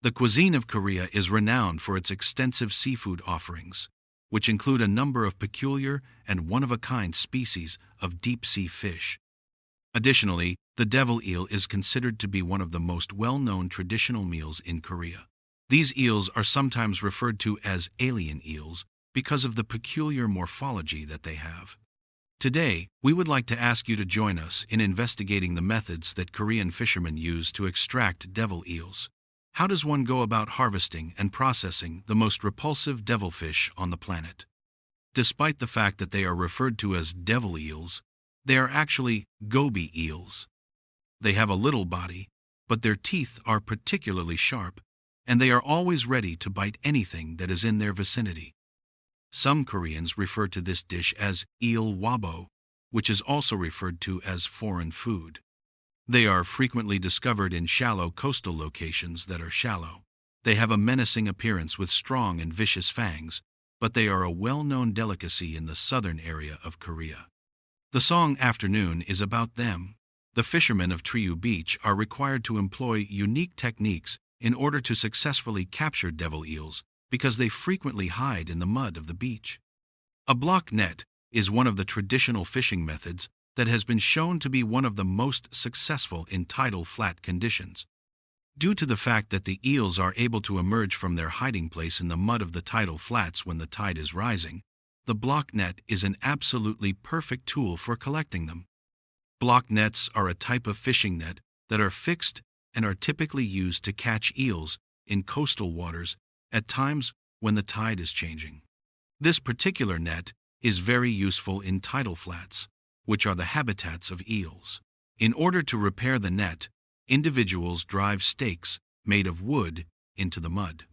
The cuisine of Korea is renowned for its extensive seafood offerings, which include a number of peculiar and one-of-a-kind species of deep-sea fish. Additionally, the devil eel is considered to be one of the most well-known traditional meals in Korea. These eels are sometimes referred to as alien eels because of the peculiar morphology that they have. Today, we would like to ask you to join us in investigating the methods that Korean fishermen use to extract devil eels. How does one go about harvesting and processing the most repulsive devilfish on the planet? Despite the fact that they are referred to as devil eels, they are actually goby eels. They have a little body, but their teeth are particularly sharp, and they are always ready to bite anything that is in their vicinity. Some Koreans refer to this dish as eel wabo, which is also referred to as foreign food. They are frequently discovered in shallow coastal locations that are shallow. They have a menacing appearance with strong and vicious fangs, but they are a well-known delicacy in the southern area of Korea. The song Afternoon is about them. The fishermen of Triu Beach are required to employ unique techniques in order to successfully capture devil eels because they frequently hide in the mud of the beach. A block net is one of the traditional fishing methods that has been shown to be one of the most successful in tidal flat conditions. Due to the fact that the eels are able to emerge from their hiding place in the mud of the tidal flats when the tide is rising, the block net is an absolutely perfect tool for collecting them. Block nets are a type of fishing net that are fixed and are typically used to catch eels in coastal waters at times when the tide is changing. This particular net is very useful in tidal flats, which are the habitats of eels. In order to repair the net, individuals drive stakes made of wood into the mud.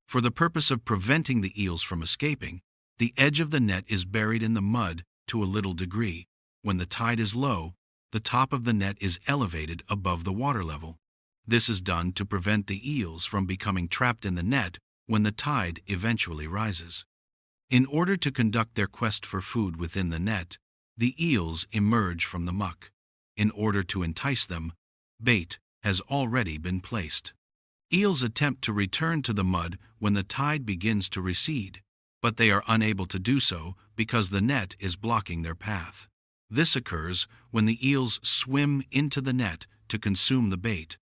For the purpose of preventing the eels from escaping, the edge of the net is buried in the mud to a little degree. When the tide is low, the top of the net is elevated above the water level. This is done to prevent the eels from becoming trapped in the net when the tide eventually rises. In order to conduct their quest for food within the net, the eels emerge from the muck. In order to entice them, bait has already been placed. Eels attempt to return to the mud when the tide begins to recede, but they are unable to do so because the net is blocking their path. This occurs when the eels swim into the net to consume the bait.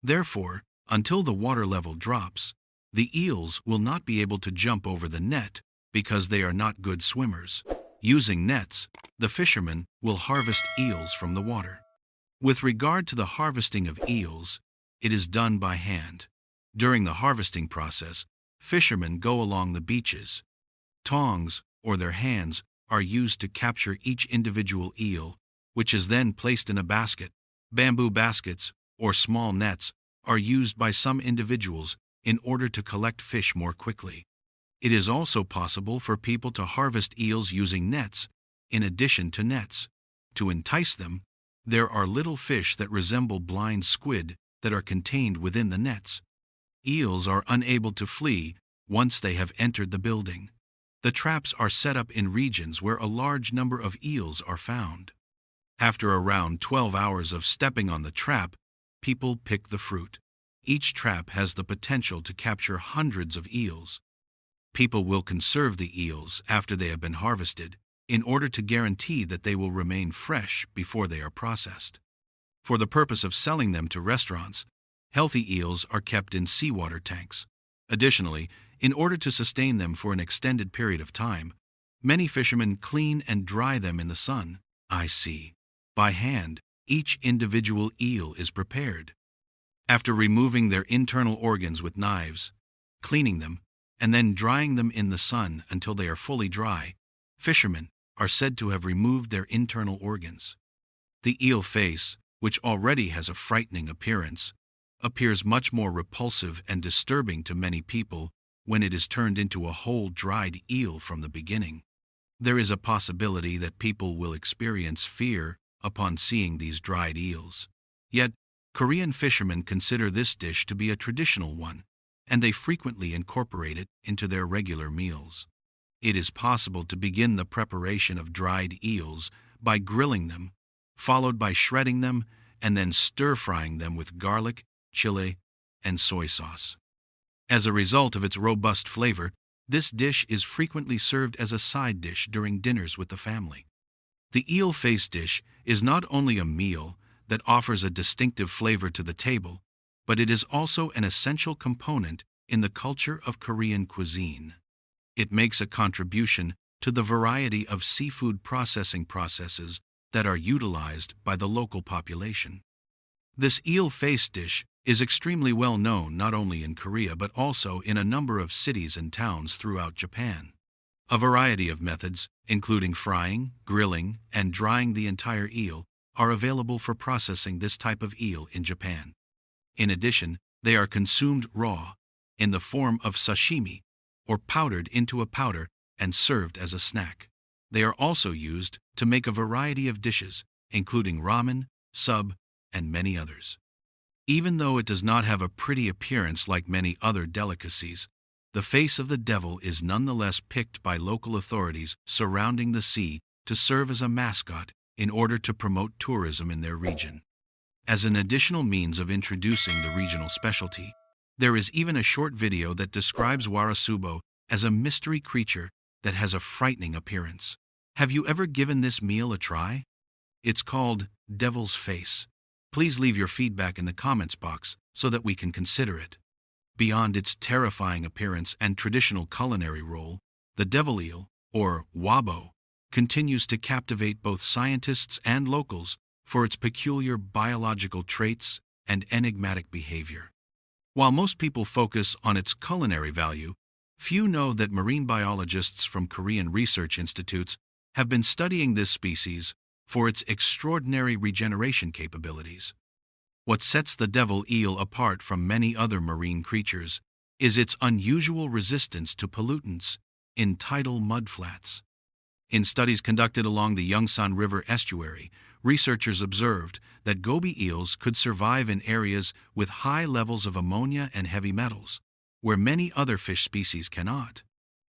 Therefore, until the water level drops, the eels will not be able to jump over the net because they are not good swimmers. Using nets, the fishermen will harvest eels from the water. With regard to the harvesting of eels, it is done by hand. During the harvesting process, fishermen go along the beaches. Tongs, or their hands, are used to capture each individual eel, which is then placed in a basket. Bamboo baskets, or small nets, are used by some individuals in order to collect fish more quickly. It is also possible for people to harvest eels using nets, in addition to nets. To entice them, there are little fish that resemble blind squid that are contained within the nets. Eels are unable to flee once they have entered the building. The traps are set up in regions where a large number of eels are found. After around 12 hours of stepping on the trap, people pick the fruit. Each trap has the potential to capture hundreds of eels. People will conserve the eels after they have been harvested in order to guarantee that they will remain fresh before they are processed. For the purpose of selling them to restaurants, healthy eels are kept in seawater tanks. Additionally, in order to sustain them for an extended period of time, many fishermen clean and dry them in the sun. By hand, each individual eel is prepared. After removing their internal organs with knives, cleaning them, and then drying them in the sun until they are fully dry, fishermen are said to have removed their internal organs. The eel face, which already has a frightening appearance, appears much more repulsive and disturbing to many people when it is turned into a whole dried eel from the beginning. There is a possibility that people will experience fear upon seeing these dried eels. Yet, Korean fishermen consider this dish to be a traditional one, and they frequently incorporate it into their regular meals. It is possible to begin the preparation of dried eels by grilling them, followed by shredding them, and then stir-frying them with garlic, chili, and soy sauce. As a result of its robust flavor, this dish is frequently served as a side dish during dinners with the family. The eel face dish is not only a meal that offers a distinctive flavor to the table, but it is also an essential component in the culture of Korean cuisine. It makes a contribution to the variety of seafood processing processes that are utilized by the local population. This eel face dish is extremely well known not only in Korea but also in a number of cities and towns throughout Japan. A variety of methods, including frying, grilling, and drying the entire eel, are available for processing this type of eel in Japan. In addition, they are consumed raw, in the form of sashimi, or powdered into a powder and served as a snack. They are also used to make a variety of dishes, including ramen, sub, and many others. Even though it does not have a pretty appearance like many other delicacies, the face of the devil is nonetheless picked by local authorities surrounding the sea to serve as a mascot in order to promote tourism in their region. As an additional means of introducing the regional specialty, there is even a short video that describes warasubo as a mystery creature that has a frightening appearance. Have you ever given this meal a try? It's called Devil's Face. Please leave your feedback in the comments box so that we can consider it. Beyond its terrifying appearance and traditional culinary role, the devil eel, or wabo, continues to captivate both scientists and locals for its peculiar biological traits and enigmatic behavior. While most people focus on its culinary value, few know that marine biologists from Korean research institutes have been studying this species for its extraordinary regeneration capabilities. What sets the devil eel apart from many other marine creatures is its unusual resistance to pollutants in tidal mudflats. In studies conducted along the Yongsan River estuary, researchers observed that goby eels could survive in areas with high levels of ammonia and heavy metals, where many other fish species cannot.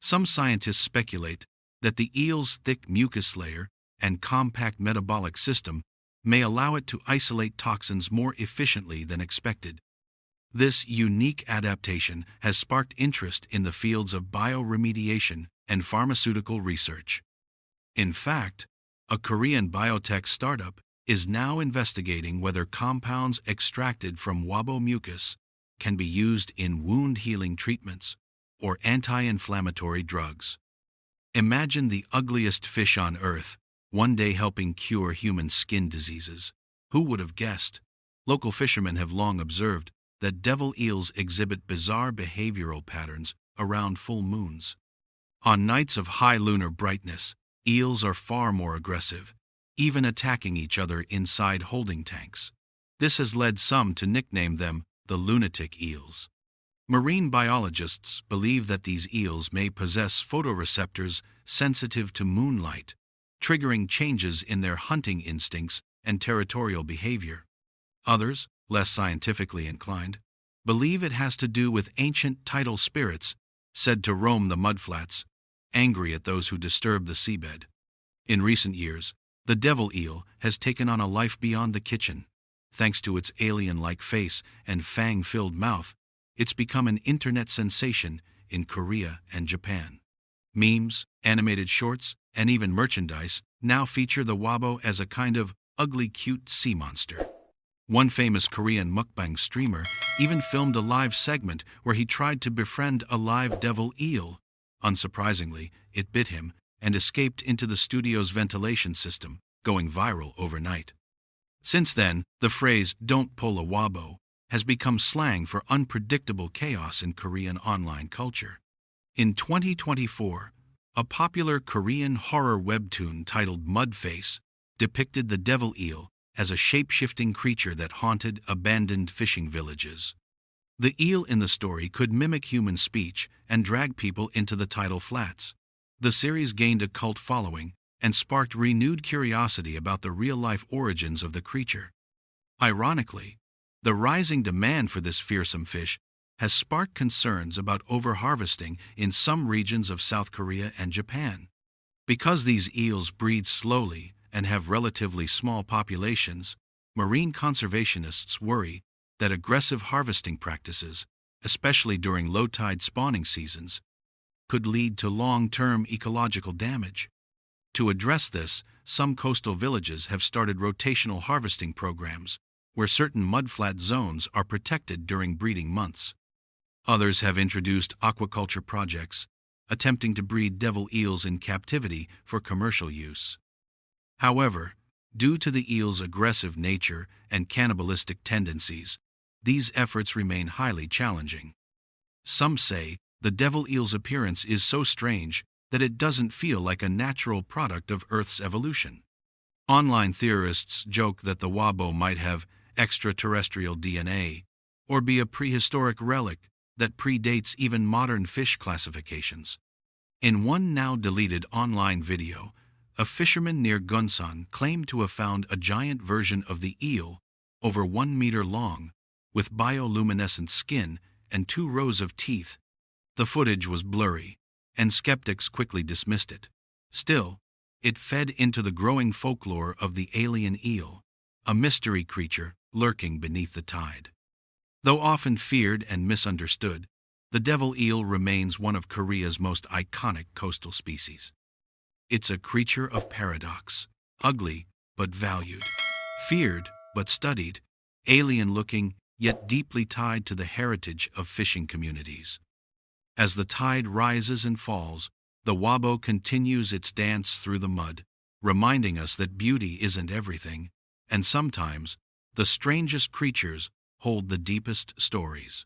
Some scientists speculate that the eel's thick mucus layer and compact metabolic system may allow it to isolate toxins more efficiently than expected. This unique adaptation has sparked interest in the fields of bioremediation and pharmaceutical research. In fact, a Korean biotech startup is now investigating whether compounds extracted from wabo mucus can be used in wound healing treatments or anti-inflammatory drugs. Imagine the ugliest fish on Earth one day helping cure human skin diseases. Who would have guessed? Local fishermen have long observed that devil eels exhibit bizarre behavioral patterns around full moons. On nights of high lunar brightness, eels are far more aggressive, even attacking each other inside holding tanks. This has led some to nickname them the lunatic eels. Marine biologists believe that these eels may possess photoreceptors sensitive to moonlight, triggering changes in their hunting instincts and territorial behavior. Others, less scientifically inclined, believe it has to do with ancient tidal spirits said to roam the mudflats, angry at those who disturb the seabed. In recent years, the devil eel has taken on a life beyond the kitchen. Thanks to its alien-like face and fang-filled mouth, it's become an internet sensation in Korea and Japan. Memes, animated shorts, and even merchandise now feature the wabo as a kind of ugly cute sea monster. One famous Korean mukbang streamer even filmed a live segment where he tried to befriend a live devil eel. Unsurprisingly, it bit him and escaped into the studio's ventilation system, going viral overnight. Since then, the phrase "don't pull a wabo" has become slang for unpredictable chaos in Korean online culture. In 2024, a popular Korean horror webtoon titled Mudface depicted the devil eel as a shape-shifting creature that haunted abandoned fishing villages. The eel in the story could mimic human speech and drag people into the tidal flats. The series gained a cult following and sparked renewed curiosity about the real-life origins of the creature. Ironically, the rising demand for this fearsome fish has sparked concerns about overharvesting in some regions of South Korea and Japan. Because these eels breed slowly and have relatively small populations, marine conservationists worry that aggressive harvesting practices especially during low-tide spawning seasons, could lead to long-term ecological damage. To address this, some coastal villages have started rotational harvesting programs, where certain mudflat zones are protected during breeding months. Others have introduced aquaculture projects, attempting to breed devil eels in captivity for commercial use. However, due to the eel's aggressive nature and cannibalistic tendencies, these efforts remain highly challenging. Some say the devil eel's appearance is so strange that it doesn't feel like a natural product of Earth's evolution. Online theorists joke that the wabo might have extraterrestrial DNA or be a prehistoric relic that predates even modern fish classifications. In one now-deleted online video, a fisherman near Gunsan claimed to have found a giant version of the eel, over 1 meter long, with bioluminescent skin and 2 rows of teeth. The footage was blurry, and skeptics quickly dismissed it. Still, it fed into the growing folklore of the alien eel, a mystery creature lurking beneath the tide. Though often feared and misunderstood, the devil eel remains one of Korea's most iconic coastal species. It's a creature of paradox, ugly but valued, feared but studied, alien-looking yet deeply tied to the heritage of fishing communities. As the tide rises and falls, the wabo continues its dance through the mud, reminding us that beauty isn't everything, and sometimes the strangest creatures hold the deepest stories.